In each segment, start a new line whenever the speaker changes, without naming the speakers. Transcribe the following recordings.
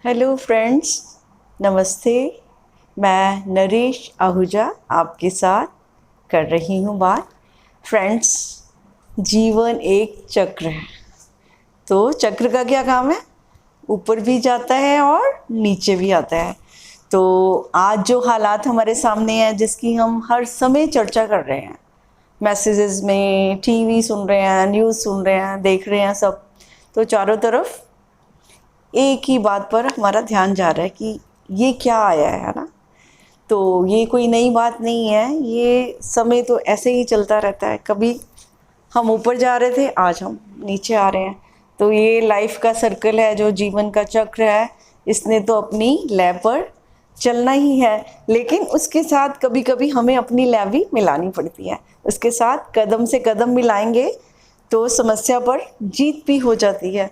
Hello friends, नमस्ते। मैं नरेश आहूजा आपके साथ कर रही हूँ बात। फ्रेंड्स, जीवन एक चक्र है, तो चक्र का क्या काम है? ऊपर भी जाता है और नीचे भी आता है। तो आज जो हालात हमारे सामने हैं, जिसकी हम हर समय चर्चा कर रहे हैं, मैसेजेस में, टीवी सुन रहे हैं, न्यूज़ सुन रहे हैं, देख रहे हैं सब, तो चारों तरफ एक ही बात पर हमारा ध्यान जा रहा है कि ये क्या आया है ना। तो ये कोई नई बात नहीं है, ये समय तो ऐसे ही चलता रहता है। कभी हम ऊपर जा रहे थे, आज हम नीचे आ रहे हैं। तो ये लाइफ का सर्कल है, जो जीवन का चक्र है, इसने तो अपनी लय पर चलना ही है। लेकिन उसके साथ कभी कभी हमें अपनी लय भी मिलानी पड़ती है। उसके साथ कदम से कदम मिलाएंगे तो समस्या पर जीत भी हो जाती है।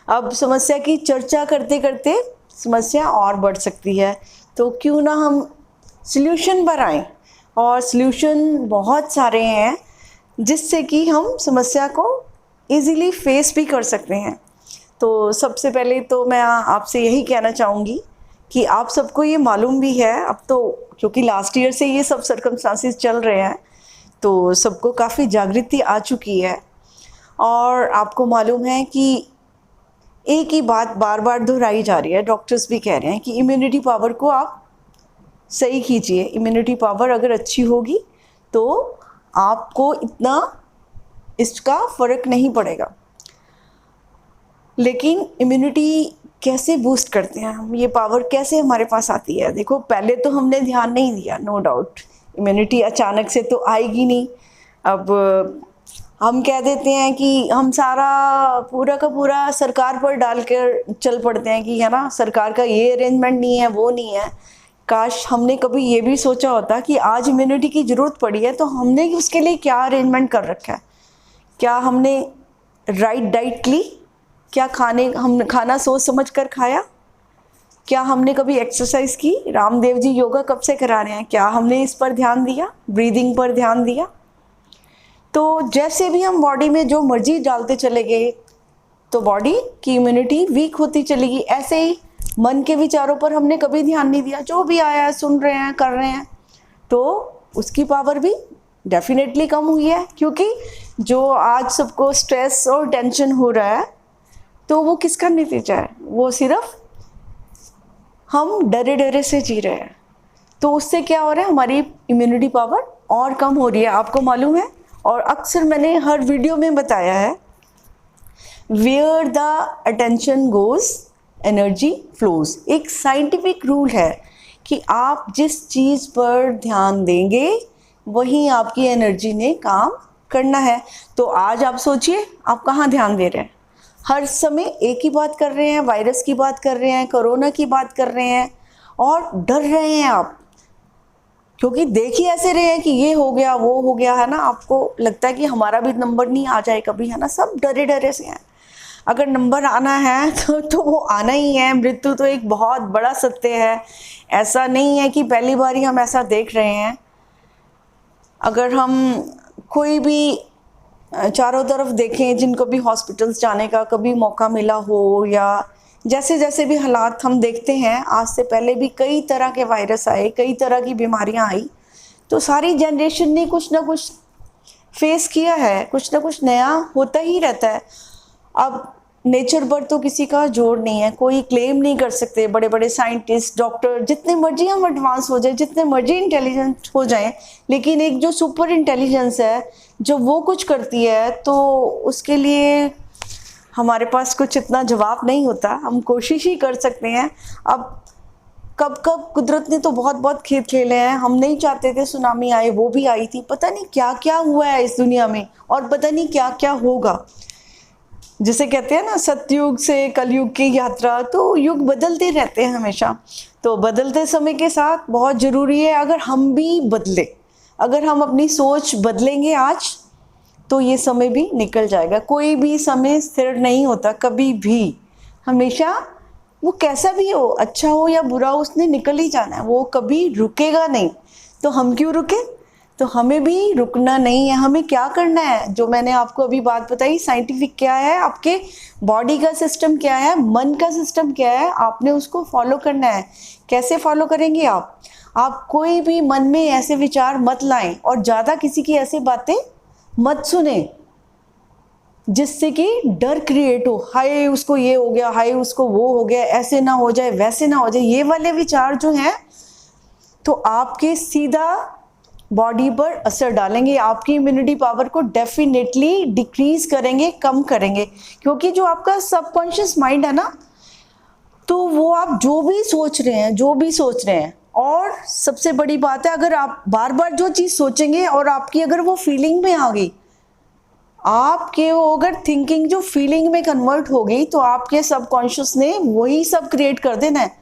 अब समस्या की चर्चा करते करते समस्या और बढ़ सकती है, तो क्यों ना हम सल्यूशन पर आएँ। और सल्यूशन बहुत सारे हैं जिससे कि हम समस्या को इजीली फेस भी कर सकते हैं। तो सबसे पहले तो मैं आपसे यही कहना चाहूँगी कि आप सबको ये मालूम भी है, अब तो क्योंकि लास्ट ईयर से ये सब सर्कमस्टांसेस चल रहे हैं, तो सबको काफ़ी जागृति आ चुकी है। और आपको मालूम है कि एक ही बात बार बार दोहराई जा रही है। डॉक्टर्स भी कह रहे हैं कि इम्यूनिटी पावर को आप सही कीजिए। इम्यूनिटी पावर अगर अच्छी होगी तो आपको इतना इसका फ़र्क नहीं पड़ेगा। लेकिन इम्यूनिटी कैसे बूस्ट करते हैं हम, ये पावर कैसे हमारे पास आती है? देखो, पहले तो हमने ध्यान नहीं दिया, नो डाउट। इम्यूनिटी अचानक से तो आएगी नहीं। अब हम कह देते हैं कि हम सारा पूरा का पूरा सरकार पर डाल कर चल पड़ते हैं कि है ना, सरकार का ये अरेंजमेंट नहीं है, वो नहीं है। काश हमने कभी ये भी सोचा होता कि आज इम्यूनिटी की ज़रूरत पड़ी है तो हमने उसके लिए क्या अरेंजमेंट कर रखा है। क्या हमने राइट डाइट ली? क्या हमने खाना सोच समझ कर खाया? क्या हमने कभी एक्सरसाइज की? रामदेव जी योगा कब से करा रहे हैं, क्या हमने इस पर ध्यान दिया? ब्रीदिंग पर ध्यान दिया? तो जैसे भी हम बॉडी में जो मर्जी डालते चले गए तो बॉडी की इम्यूनिटी वीक होती चलेगी। ऐसे ही मन के विचारों पर हमने कभी ध्यान नहीं दिया, जो भी आया है सुन रहे हैं, कर रहे हैं, तो उसकी पावर भी डेफिनेटली कम हुई है। क्योंकि जो आज सबको स्ट्रेस और टेंशन हो रहा है, तो वो किसका नतीजा है? वो सिर्फ हम डरे डरे से जी रहे हैं। तो उससे क्या हो रहा है, हमारी इम्यूनिटी पावर और कम हो रही है। आपको मालूम है, और अक्सर मैंने हर वीडियो में बताया है, where the attention goes energy flows. एक साइंटिफिक रूल है कि आप जिस चीज़ पर ध्यान देंगे वही आपकी एनर्जी ने काम करना है। तो आज आप सोचिए, आप कहाँ ध्यान दे रहे हैं? हर समय एक ही बात कर रहे हैं, वायरस की बात कर रहे हैं, कोरोना की बात कर रहे हैं, और डर रहे हैं आप, क्योंकि देख ही ऐसे रहे हैं कि ये हो गया, वो हो गया, है ना। आपको लगता है कि हमारा भी नंबर नहीं आ जाए कभी, है ना। सब डरे डरे से हैं। अगर नंबर आना है तो वो आना ही है। मृत्यु तो एक बहुत बड़ा सत्य है। ऐसा नहीं है कि पहली बार ही हम ऐसा देख रहे हैं। अगर हम कोई भी चारों तरफ देखें, जिनको भी हॉस्पिटल्स जाने का कभी मौका मिला हो, या जैसे जैसे भी हालात हम देखते हैं, आज से पहले भी कई तरह के वायरस आए, कई तरह की बीमारियां आई, तो सारी जनरेशन ने कुछ ना कुछ फेस किया है, कुछ ना कुछ नया होता ही रहता है। अब नेचर पर तो किसी का जोर नहीं है, कोई क्लेम नहीं कर सकते। बड़े बड़े साइंटिस्ट, डॉक्टर, जितने मर्जी हम एडवांस हो जाए, जितने मर्जी इंटेलिजेंट हो जाएं, लेकिन एक जो सुपर इंटेलिजेंस है, जो वो कुछ करती है, तो उसके लिए हमारे पास कुछ इतना जवाब नहीं होता। हम कोशिश ही कर सकते हैं। अब कब कब कुदरत ने तो बहुत बहुत खेल खेले हैं। हम नहीं चाहते थे सुनामी आए, वो भी आई थी। पता नहीं क्या क्या हुआ है इस दुनिया में, और पता नहीं क्या क्या होगा। जिसे कहते हैं ना, सतयुग से कलयुग की यात्रा, तो युग बदलते रहते हैं हमेशा। तो बदलते समय के साथ बहुत ज़रूरी है अगर हम भी बदले, अगर हम अपनी सोच बदलेंगे आज, तो ये समय भी निकल जाएगा। कोई भी समय स्थिर नहीं होता कभी भी। हमेशा वो कैसा भी हो, अच्छा हो या बुरा हो, उसने निकल ही जाना है, वो कभी रुकेगा नहीं। तो हम क्यों रुके? तो हमें भी रुकना नहीं है। हमें क्या करना है, जो मैंने आपको अभी बात बताई, साइंटिफिक क्या है, आपके बॉडी का सिस्टम क्या है, मन का सिस्टम क्या है, आपने उसको फॉलो करना है। कैसे फॉलो करेंगे आप कोई भी मन में ऐसे विचार मत लाएं और ज़्यादा किसी की ऐसी बातें मत सुने जिससे कि डर क्रिएट हो, हाय उसको ये हो गया, हाय उसको वो हो गया, ऐसे ना हो जाए, वैसे ना हो जाए। ये वाले विचार जो हैं तो आपके सीधा बॉडी पर असर डालेंगे, आपकी इम्यूनिटी पावर को डेफिनेटली डिक्रीज करेंगे, कम करेंगे। क्योंकि जो आपका सबकॉन्शियस माइंड है ना, तो वो आप जो भी सोच रहे हैं, और सबसे बड़ी बात है, अगर आप बार बार जो चीज़ सोचेंगे और आपकी अगर वो फीलिंग में आ गई, आपके वो अगर थिंकिंग जो फीलिंग में कन्वर्ट हो गई, तो आपके सबकॉन्शियस ने वही सब क्रिएट कर देना है।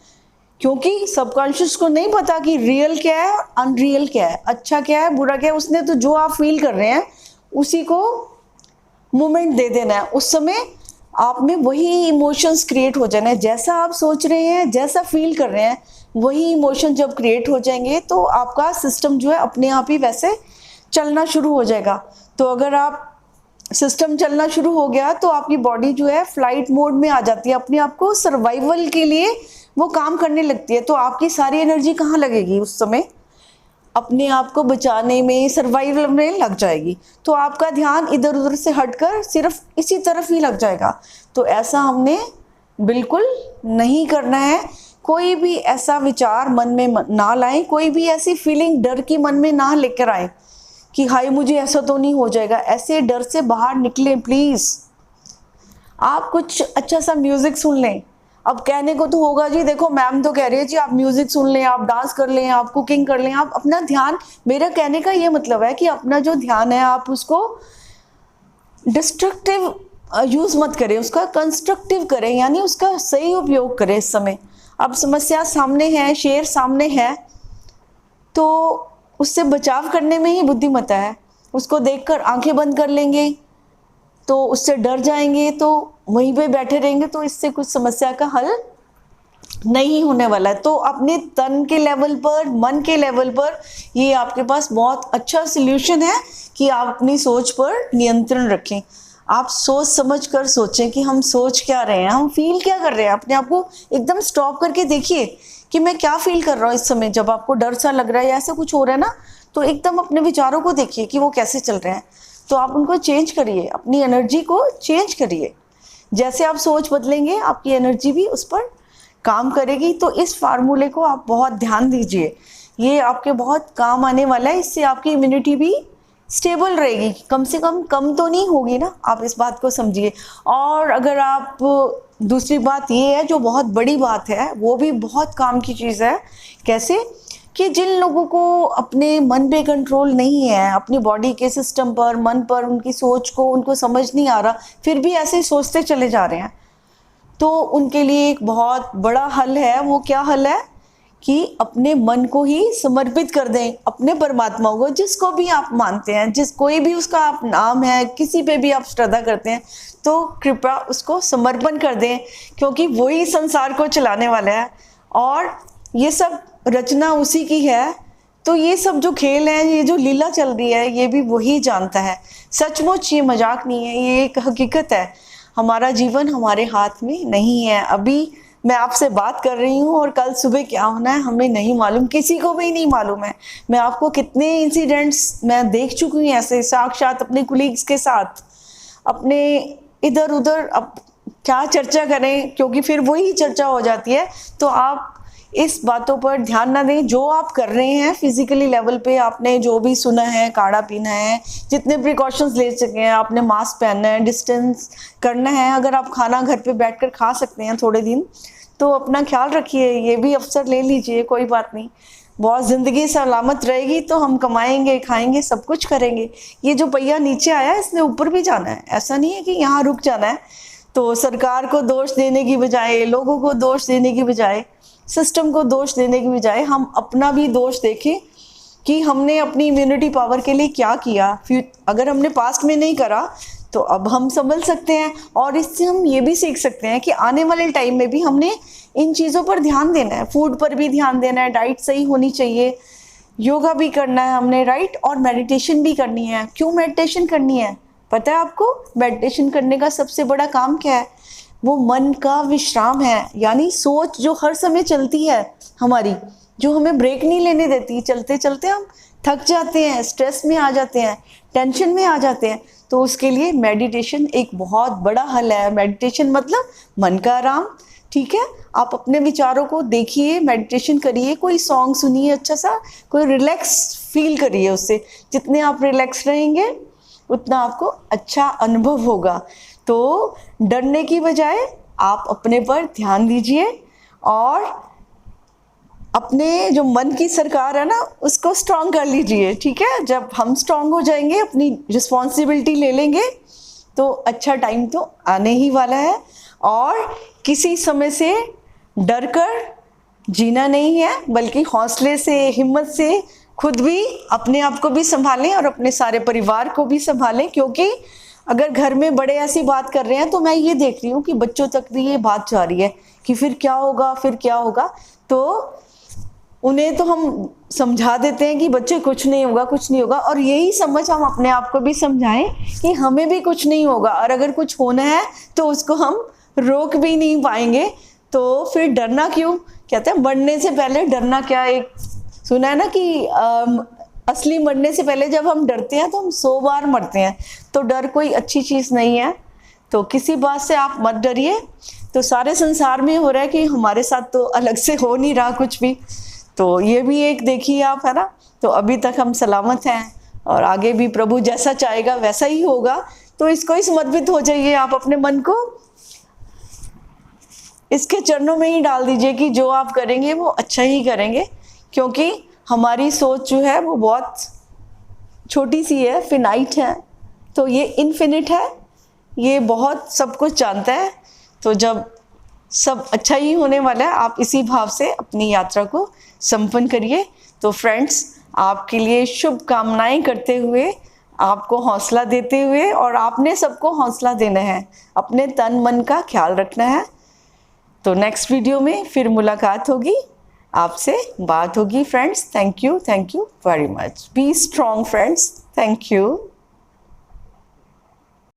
क्योंकि सबकॉन्शियस को नहीं पता कि रियल क्या है और अनरियल क्या है, अच्छा क्या है, बुरा क्या है। उसने तो जो आप फील कर रहे हैं उसी को मोमेंट दे देना है। उस समय आप में वही इमोशंस क्रिएट हो जाना है। जैसा आप सोच रहे हैं, जैसा फील कर रहे हैं, वही इमोशन जब क्रिएट हो जाएंगे तो आपका सिस्टम जो है अपने आप ही वैसे चलना शुरू हो जाएगा। तो अगर आप सिस्टम चलना शुरू हो गया तो आपकी बॉडी जो है फ्लाइट मोड में आ जाती है, अपने आप को सर्वाइवल के लिए वो काम करने लगती है। तो आपकी सारी एनर्जी कहाँ लगेगी उस समय? अपने आप को बचाने में, सर्वाइवल में लग जाएगी। तो आपका ध्यान इधर उधर से हटकर सिर्फ इसी तरफ ही लग जाएगा। तो ऐसा हमने बिल्कुल नहीं करना है। कोई भी ऐसा विचार मन में ना लाएं, कोई भी ऐसी फीलिंग डर की मन में ना लेकर आए कि हाय मुझे ऐसा तो नहीं हो जाएगा। ऐसे डर से बाहर निकलें प्लीज़। आप कुछ अच्छा सा म्यूज़िक सुन लें। अब कहने को तो होगा जी, देखो मैम तो कह रही है जी आप म्यूज़िक सुन लें, आप डांस कर लें, आप कुकिंग कर लें, आप अपना ध्यान, मेरा कहने का ये मतलब है कि अपना जो ध्यान है आप उसको डिस्ट्रक्टिव यूज़ मत करें, उसका कंस्ट्रक्टिव करें, यानी उसका सही उपयोग करें इस समय। अब समस्या सामने है, शेर सामने है, तो उससे बचाव करने में ही बुद्धिमत्ता है। उसको देखकर आंखें बंद कर लेंगे तो उससे डर जाएंगे, तो वहीं पे बैठे रहेंगे, तो इससे कुछ समस्या का हल नहीं होने वाला है। तो अपने तन के लेवल पर, मन के लेवल पर ये आपके पास बहुत अच्छा सल्यूशन है कि आप अपनी सोच पर नियंत्रण रखें। आप सोच समझ कर सोचें कि हम सोच क्या रहे हैं, हम फील क्या कर रहे हैं। अपने आप को एकदम स्टॉप करके देखिए कि मैं क्या फील कर रहा हूँ इस समय। जब आपको डर सा लग रहा है या ऐसा कुछ हो रहा है ना, तो एकदम अपने विचारों को देखिए कि वो कैसे चल रहे हैं। तो आप उनको चेंज करिए, अपनी एनर्जी को चेंज करिए। जैसे आप सोच बदलेंगे, आपकी एनर्जी भी उस पर काम करेगी। तो इस फार्मूले को आप बहुत ध्यान दीजिए, ये आपके बहुत काम आने वाला है। इससे आपकी इम्यूनिटी भी स्टेबल रहेगी, कम से कम तो नहीं होगी ना, आप इस बात को समझिए। और अगर आप, दूसरी बात ये है जो बहुत बड़ी बात है, वो भी बहुत काम की चीज़ है। कैसे? कि जिन लोगों को अपने मन पे कंट्रोल नहीं है, अपनी बॉडी के सिस्टम पर, मन पर, उनकी सोच को उनको समझ नहीं आ रहा, फिर भी ऐसे ही सोचते चले जा रहे हैं, तो उनके लिए एक बहुत बड़ा हल है। वो क्या हल है? कि अपने मन को ही समर्पित कर दें अपने परमात्मा को, जिसको भी आप मानते हैं, जिस कोई भी उसका आप नाम है, किसी पे भी आप श्रद्धा करते हैं, तो कृपया उसको समर्पण कर दें, क्योंकि वही संसार को चलाने वाला है और ये सब रचना उसी की है। तो ये सब जो खेल है, ये जो लीला चल रही है, ये भी वही जानता है। सचमुच ये मजाक नहीं है, ये एक हकीकत है। हमारा जीवन हमारे हाथ में नहीं है। अभी मैं आपसे बात कर रही हूँ और कल सुबह क्या होना है हमें नहीं मालूम, किसी को भी नहीं मालूम है। मैं आपको कितने इंसिडेंट्स मैं देख चुकी हूँ ऐसे, साक्षात अपने कुलीग्स के साथ, अपने इधर उधर। अब क्या चर्चा करें, क्योंकि फिर वही चर्चा हो जाती है। तो आप इस बातों पर ध्यान ना दें। जो आप कर रहे हैं फिजिकली लेवल पे, आपने जो भी सुना है, काढ़ा पीना है, जितने प्रिकॉशंस ले सके हैं, आपने मास्क पहनना है, डिस्टेंस करना है। अगर आप खाना घर पे बैठकर खा सकते हैं थोड़े दिन, तो अपना ख्याल रखिए, ये भी अवसर ले लीजिए, कोई बात नहीं। बहुत ज़िंदगी सलामत रहेगी तो हम कमाएंगे, खाएंगे, सब कुछ करेंगे। ये जो पहिया नीचे आया है, इसने ऊपर भी जाना है, ऐसा नहीं है कि यहाँ रुक जाना है। तो सरकार को दोष देने की बजाय, लोगों को दोष देने की बजाय, सिस्टम को दोष देने की बजाय, हम अपना भी दोष देखें कि हमने अपनी इम्यूनिटी पावर के लिए क्या किया। फिर अगर हमने पास्ट में नहीं करा तो अब हम संभल सकते हैं। और इससे हम ये भी सीख सकते हैं कि आने वाले टाइम में भी हमने इन चीज़ों पर ध्यान देना है, फूड पर भी ध्यान देना है, डाइट सही होनी चाहिए, योगा भी करना है हमने, राइट, और मेडिटेशन भी करनी है। क्यों मेडिटेशन करनी है पता है आपको? मेडिटेशन करने का सबसे बड़ा काम क्या है? वो मन का विश्राम है, यानी सोच जो हर समय चलती है हमारी, जो हमें ब्रेक नहीं लेने देती, चलते चलते हम थक जाते हैं, स्ट्रेस में आ जाते हैं, टेंशन में आ जाते हैं। तो उसके लिए मेडिटेशन एक बहुत बड़ा हल है। मेडिटेशन मतलब मन का आराम, ठीक है। आप अपने विचारों को देखिए, मेडिटेशन करिए, कोई सॉन्ग सुनिए अच्छा सा, कोई रिलैक्स फील करिए उससे। जितने आप रिलैक्स रहेंगे उतना आपको अच्छा अनुभव होगा। तो डरने की बजाय आप अपने पर ध्यान दीजिए और अपने जो मन की सरकार है ना उसको स्ट्रांग कर लीजिए, ठीक है। जब हम स्ट्रांग हो जाएंगे, अपनी रिस्पॉन्सिबिलिटी ले लेंगे, तो अच्छा टाइम तो आने ही वाला है। और किसी समय से डर कर जीना नहीं है, बल्कि हौसले से, हिम्मत से खुद भी अपने आप को भी संभालें और अपने सारे परिवार को भी संभालें। क्योंकि अगर घर में बड़े ऐसी बात कर रहे हैं तो मैं ये देख रही हूँ कि बच्चों तक भी ये बात जा रही है कि फिर क्या होगा, फिर क्या होगा। तो उन्हें तो हम समझा देते हैं कि बच्चे कुछ नहीं होगा, कुछ नहीं होगा, और यही समझ हम अपने आप को भी समझाएं कि हमें भी कुछ नहीं होगा, और अगर कुछ होना है तो उसको हम रोक भी नहीं पाएंगे। तो फिर डरना क्यों? कहते हैं मरने से पहले डरना क्या। एक सुना है ना कि असली मरने से पहले जब हम डरते हैं तो हम 100 बार मरते हैं। तो डर कोई अच्छी चीज़ नहीं है, तो किसी बात से आप मत डरिए। तो सारे संसार में हो रहा है कि हमारे साथ तो अलग से हो नहीं रहा कुछ भी, तो ये भी एक देखिए आप, है ना। तो अभी तक हम सलामत हैं और आगे भी प्रभु जैसा चाहेगा वैसा ही होगा। तो इसको ही समर्पित हो जाइए, आप अपने मन को इसके चरणों में ही डाल दीजिए कि जो आप करेंगे वो अच्छा ही करेंगे। क्योंकि हमारी सोच जो है वो बहुत छोटी सी है, फिनाइट है, तो ये इनफिनिट है, ये बहुत सब कुछ जानता है। तो जब सब अच्छा ही होने वाला है, आप इसी भाव से अपनी यात्रा को संपन्न करिए। तो फ्रेंड्स, आपके लिए शुभ कामनाएं करते हुए, आपको हौसला देते हुए, और आपने सबको हौसला देना है, अपने तन मन का ख्याल रखना है। तो नेक्स्ट वीडियो में फिर मुलाकात होगी, आपसे बात होगी friends. Thank you very much. Be strong friends. Thank you.